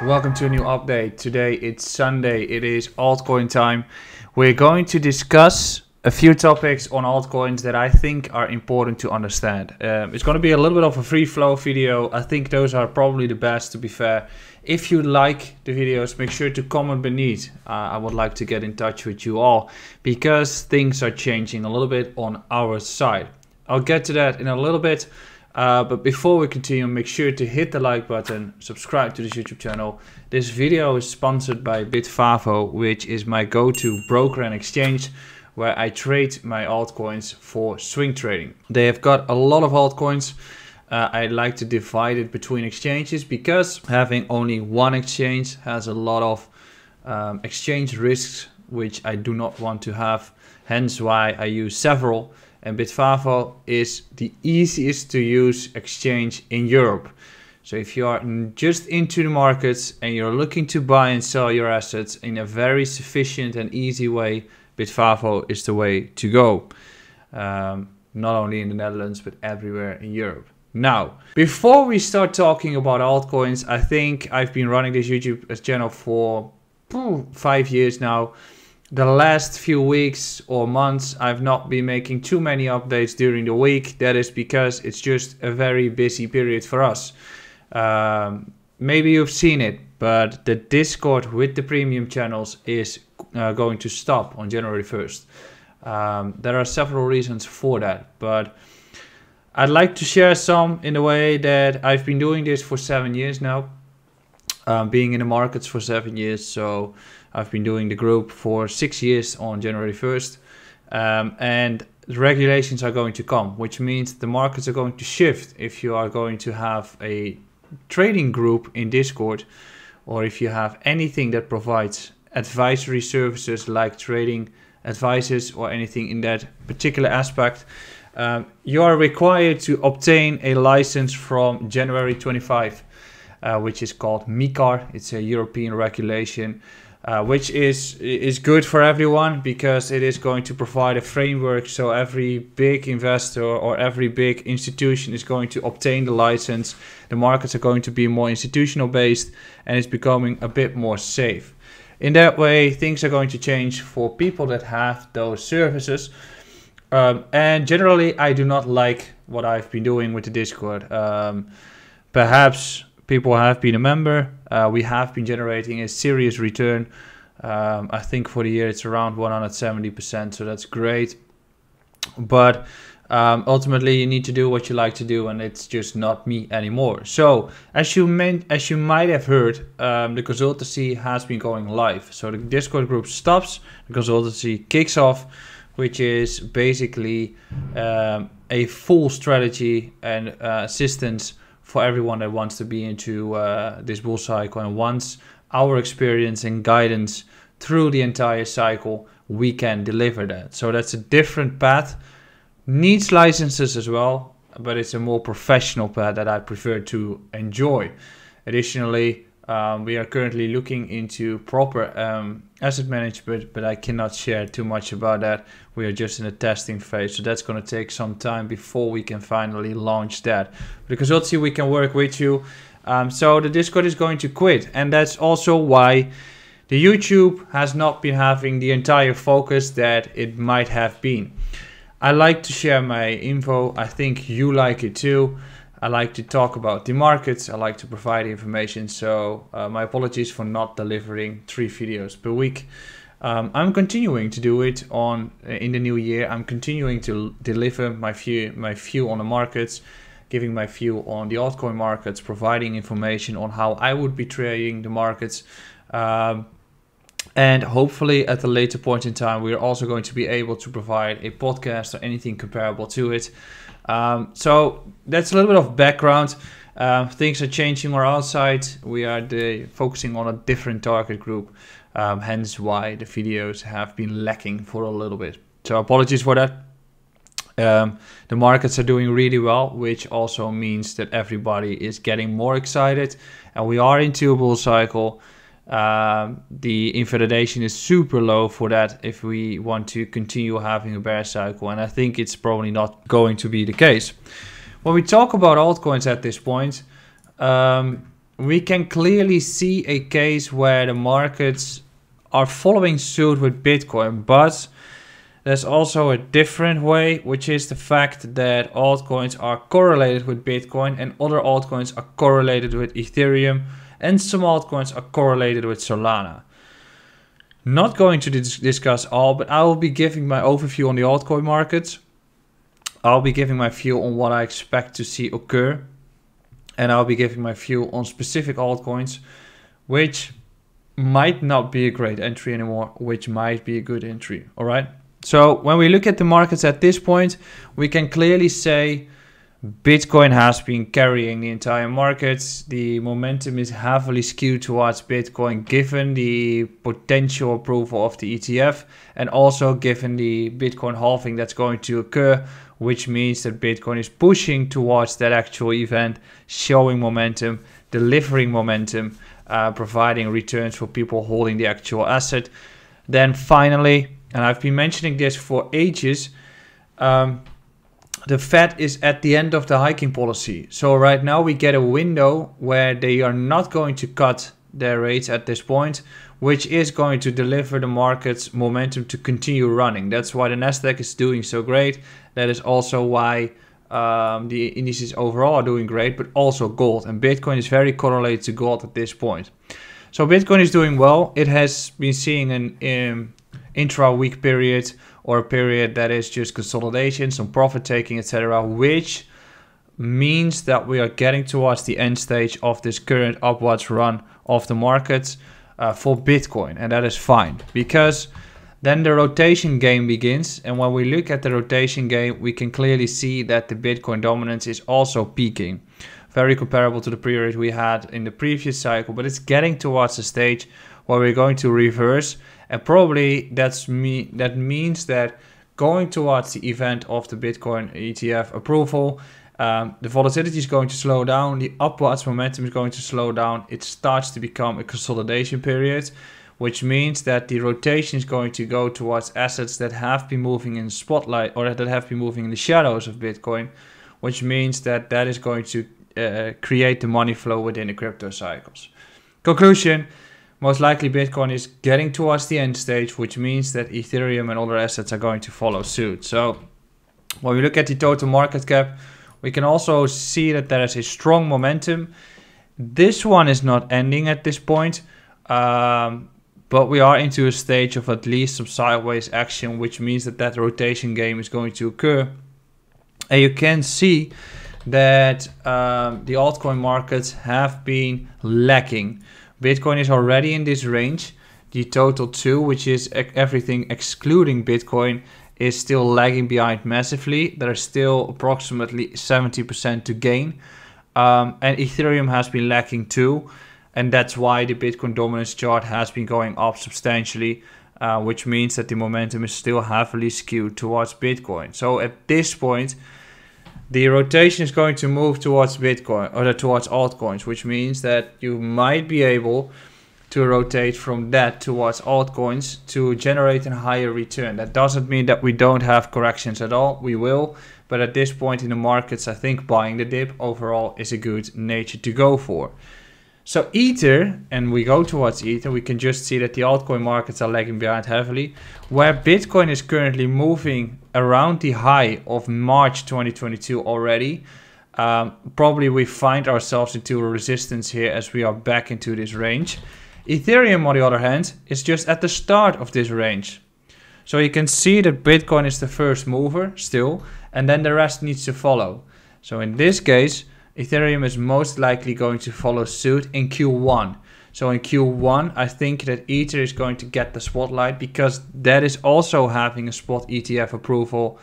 Welcome to a new update. Today it's Sunday, it is altcoin time. We're going to discuss a few topics on altcoins that I think are important to understand. It's going to be a little bit of a free flow video. I think those are probably the best, to be fair. If you like the videos, make sure to comment beneath. I would like to get in touch with you all because things are changing a little bit on our side. I'll get to that in a little bit. But before we continue, make sure to hit the like button, subscribe to this YouTube channel. This video is sponsored by Bitfavo, which is my go-to broker and exchange where I trade my altcoins for swing trading. They have got a lot of altcoins. I like to divide it between exchanges because having only one exchange has a lot of exchange risks, which I do not want to have. Hence why I use several. And Bitfavo is the easiest to use exchange in Europe. So if you are just into the markets and you're looking to buy and sell your assets in a very sufficient and easy way, Bitfavo is the way to go. Not only in the Netherlands, but everywhere in Europe. Now, before we start talking about altcoins, I think I've been running this YouTube channel for 5 years now. The last few weeks or months, I've not been making too many updates during the week. That is because it's just a very busy period for us. Maybe you've seen it, but the Discord with the premium channels is going to stop on January 1st. There are several reasons for that, but I'd like to share some in the way that I've been doing this for 7 years now. Being in the markets for 7 years, so I've been doing the group for 6 years on January 1st, and the regulations are going to come, which means the markets are going to shift if you are going to have a trading group in Discord, or if you have anything that provides advisory services like trading advices or anything in that particular aspect. You are required to obtain a license from January 25. Which is called MiCAR. It's a European regulation, which is good for everyone because it is going to provide a framework so every big investor or every big institution is going to obtain the license. The markets are going to be more institutional based and it's becoming a bit more safe. In that way, things are going to change for people that have those services. And generally, I do not like what I've been doing with the Discord. Perhaps people have been a member. We have been generating a serious return. I think for the year it's around 170%, so that's great. But ultimately you need to do what you like to do, and it's just not me anymore. So as you might have heard, the consultancy has been going live. So the Discord group stops, the consultancy kicks off, which is basically a full strategy and assistance for everyone that wants to be into this bull cycle and wants our experience and guidance through the entire cycle. We can deliver that. So that's a different path. Needs licenses as well, but it's a more professional path that I prefer to enjoy. Additionally, we are currently looking into proper asset management, but I cannot share too much about that. We are just in a testing phase, so that's going to take some time before we can finally launch that. Because obviously we can work with you. So the Discord is going to quit, and that's also why the YouTube has not been having the entire focus that it might have been. I like to share my info. I think you like it too. I like to talk about the markets. I like to provide information. So my apologies for not delivering 3 videos per week. I'm continuing to do it in the new year. I'm continuing to deliver my view on the markets, giving my view on the altcoin markets, providing information on how I would be trading the markets. And hopefully at a later point in time, we're also going to be able to provide a podcast or anything comparable to it. So that's a little bit of background. Things are changing on our side. We are focusing on a different target group. Hence why the videos have been lacking for a little bit. So apologies for that. The markets are doing really well, which also means that everybody is getting more excited. And we are into a bull cycle. The invalidation is super low for that if we want to continue having a bear cycle, and I think it's probably not going to be the case. When we talk about altcoins at this point, we can clearly see a case where the markets are following suit with Bitcoin, but there's also a different way, which is the fact that altcoins are correlated with Bitcoin and other altcoins are correlated with Ethereum and some altcoins are correlated with Solana. Not going to discuss all, but I will be giving my overview on the altcoin markets. I'll be giving my view on what I expect to see occur. And I'll be giving my view on specific altcoins, which might not be a great entry anymore, which might be a good entry. All right. So when we look at the markets at this point, we can clearly say Bitcoin has been carrying the entire markets. The momentum is heavily skewed towards Bitcoin given the potential approval of the ETF and also given the Bitcoin halving that's going to occur, which means that Bitcoin is pushing towards that actual event, showing momentum, delivering momentum, providing returns for people holding the actual asset. Then finally, and I've been mentioning this for ages, the Fed is at the end of the hiking policy. So right now we get a window where they are not going to cut their rates at this point, which is going to deliver the market's momentum to continue running. That's why the Nasdaq is doing so great. That is also why the indices overall are doing great, but also gold. And Bitcoin is very correlated to gold at this point. So Bitcoin is doing well. It has been seeing an intra-week period or a period that is just consolidation, some profit taking, etc., which means that we are getting towards the end stage of this current upwards run of the markets for Bitcoin. And that is fine because then the rotation game begins. And when we look at the rotation game, we can clearly see that the Bitcoin dominance is also peaking. Very comparable to the period we had in the previous cycle, but it's getting towards a stage where we're going to reverse. And probably that means that going towards the event of the Bitcoin ETF approval, the volatility is going to slow down, the upwards momentum is going to slow down, it starts to become a consolidation period, which means that the rotation is going to go towards assets that have been moving in the spotlight or that have been moving in the shadows of Bitcoin, which means that that is going to create the money flow within the crypto cycles. Conclusion, most likely Bitcoin is getting towards the end stage, which means that Ethereum and other assets are going to follow suit. So when we look at the total market cap, we can also see that there is a strong momentum. This one is not ending at this point, but we are into a stage of at least some sideways action, which means that that rotation game is going to occur. And you can see that the altcoin markets have been lacking. Bitcoin is already in this range. The total 2, which is everything excluding Bitcoin, is still lagging behind massively. There is still approximately 70% to gain. And Ethereum has been lacking too. And that's why the Bitcoin dominance chart has been going up substantially, which means that the momentum is still heavily skewed towards Bitcoin. So at this point, the rotation is going to move towards Bitcoin or towards altcoins, which means that you might be able to rotate from that towards altcoins to generate a higher return. That doesn't mean that we don't have corrections at all. We will. But at this point in the markets, I think buying the dip overall is a good nature to go for. So Ether, and we go towards Ether, we can just see that the altcoin markets are lagging behind heavily. Where Bitcoin is currently moving around the high of March 2022 already. Probably we find ourselves into a resistance here as we are back into this range. Ethereum, on the other hand, is just at the start of this range. So you can see that Bitcoin is the first mover still, and then the rest needs to follow. So in this case, Ethereum is most likely going to follow suit in Q1. So in Q1, I think that Ether is going to get the spotlight because that is also having a spot ETF approval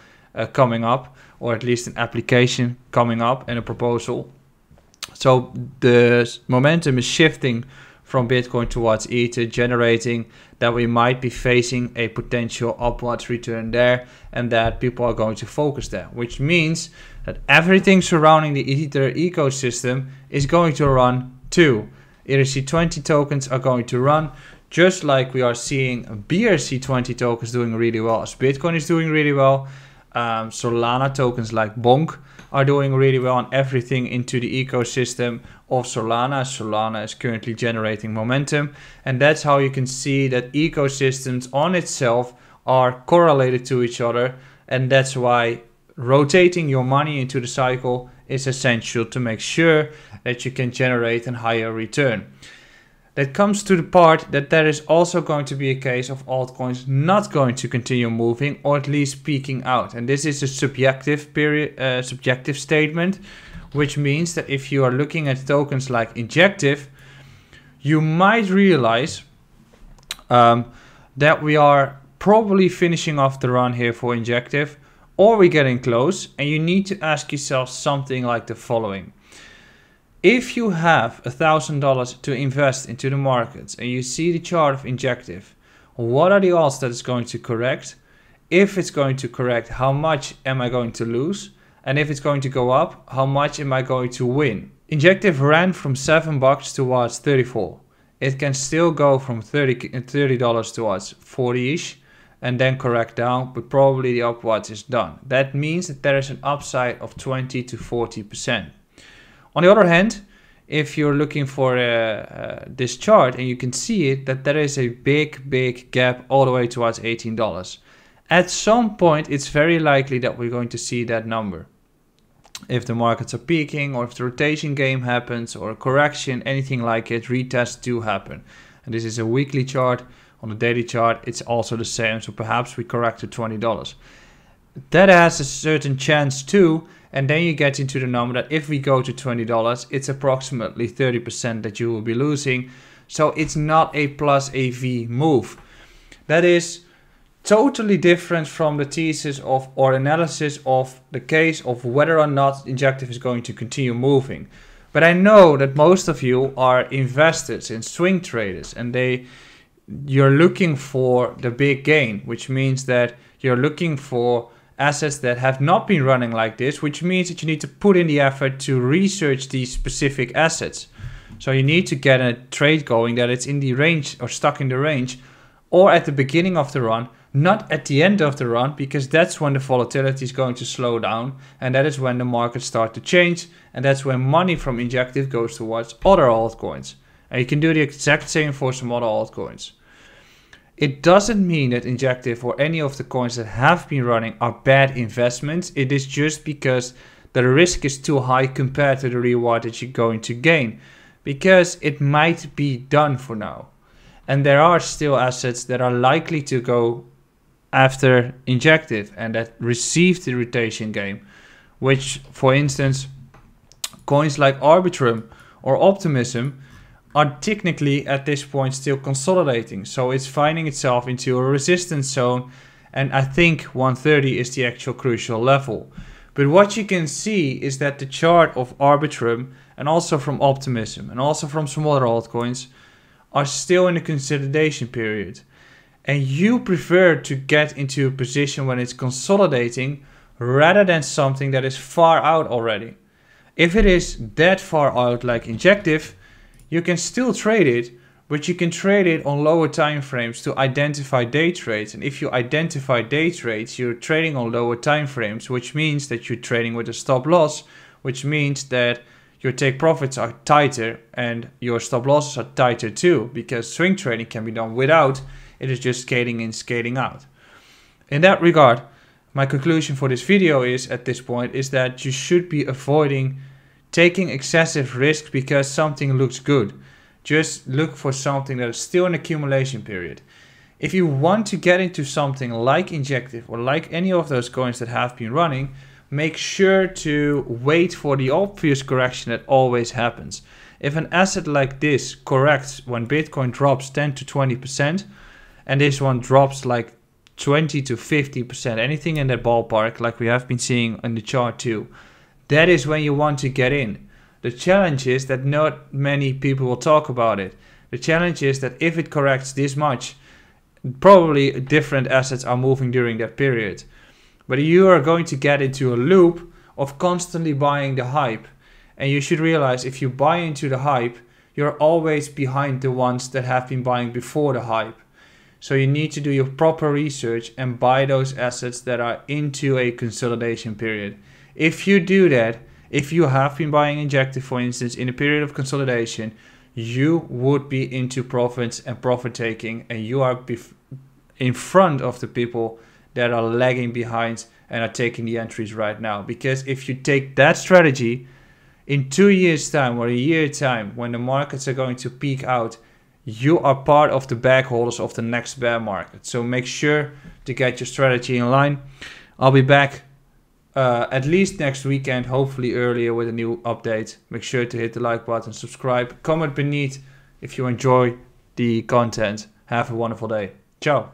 coming up, or at least an application coming up and a proposal. So the momentum is shifting from Bitcoin towards Ether, generating that we might be facing a potential upwards return there and that people are going to focus there, which means that everything surrounding the Ether ecosystem is going to run too. ERC20 tokens are going to run, just like we are seeing BRC20 tokens doing really well as Bitcoin is doing really well. Solana tokens like Bonk are doing really well and everything into the ecosystem of Solana. Solana is currently generating momentum, and that's how you can see that ecosystems on itself are correlated to each other, and that's why rotating your money into the cycle is essential to make sure that you can generate a higher return. That comes to the part that there is also going to be a case of altcoins not going to continue moving, or at least peaking out. And this is a subjective statement, which means that if you are looking at tokens like Injective, you might realize that we are probably finishing off the run here for Injective, or we're getting close, and you need to ask yourself something like the following. If you have $1,000 to invest into the markets and you see the chart of Injective, what are the odds that it's going to correct? If it's going to correct, how much am I going to lose? And if it's going to go up, how much am I going to win? Injective ran from $7 towards 34. It can still go from $30 towards 40-ish and then correct down, but probably the upwards is done. That means that there is an upside of 20 to 40%. On the other hand, if you're looking for this chart and you can see it, that there is a big gap all the way towards $18. At some point, it's very likely that we're going to see that number. If the markets are peaking, or if the rotation game happens, or a correction, anything like it, retests do happen. And this is a weekly chart. On the daily chart, it's also the same. So perhaps we correct to $20. That has a certain chance too. And then you get into the number that if we go to $20, it's approximately 30% that you will be losing. So it's not a plus AV move. That is totally different from the thesis of or analysis of the case of whether or not Injective is going to continue moving. But I know that most of you are investors in swing traders, and you're looking for the big gain, which means that you're looking for assets that have not been running like this, which means that you need to put in the effort to research these specific assets. So you need to get a trade going that it's in the range or stuck in the range, or at the beginning of the run, not at the end of the run, because that's when the volatility is going to slow down, and that is when the markets start to change, and that's when money from Injective goes towards other altcoins. And you can do the exact same for some other altcoins. It doesn't mean that Injective or any of the coins that have been running are bad investments. It is just because the risk is too high compared to the reward that you're going to gain, because it might be done for now. And there are still assets that are likely to go after Injective and that receive the rotation game, which, for instance, coins like Arbitrum or Optimism are technically at this point still consolidating. So it's finding itself into a resistance zone, and I think 130 is the actual crucial level. But what you can see is that the chart of Arbitrum and also from Optimism and also from some other altcoins are still in a consolidation period. And you prefer to get into a position when it's consolidating rather than something that is far out already. If it is that far out like Injective, you can still trade it, but you can trade it on lower time frames to identify day trades. And if you identify day trades, you're trading on lower time frames, which means that you're trading with a stop loss, which means that your take profits are tighter and your stop losses are tighter too, because swing trading can be done without, it is just scaling in, scaling out. In that regard, my conclusion for this video is at this point is that you should be avoiding taking excessive risk because something looks good. Just look for something that is still in accumulation period. If you want to get into something like Injective or like any of those coins that have been running, make sure to wait for the obvious correction that always happens. If an asset like this corrects when Bitcoin drops 10 to 20%, and this one drops like 20 to 50%, anything in that ballpark, like we have been seeing in the chart too, that is when you want to get in. The challenge is that not many people will talk about it. The challenge is that if it corrects this much, probably different assets are moving during that period. But you are going to get into a loop of constantly buying the hype. And you should realize if you buy into the hype, you're always behind the ones that have been buying before the hype. So you need to do your proper research and buy those assets that are into a consolidation period. If you do that, if you have been buying Injective, for instance, in a period of consolidation, you would be into profits and profit taking, and you are in front of the people that are lagging behind and are taking the entries right now. Because if you take that strategy in 2 years time or a year time, when the markets are going to peak out, you are part of the bag holders of the next bear market. So make sure to get your strategy in line. I'll be back at least next weekend, hopefully earlier, with a new update. Make sure to hit the like button, subscribe, comment beneath if you enjoy the content. Have a wonderful day. Ciao.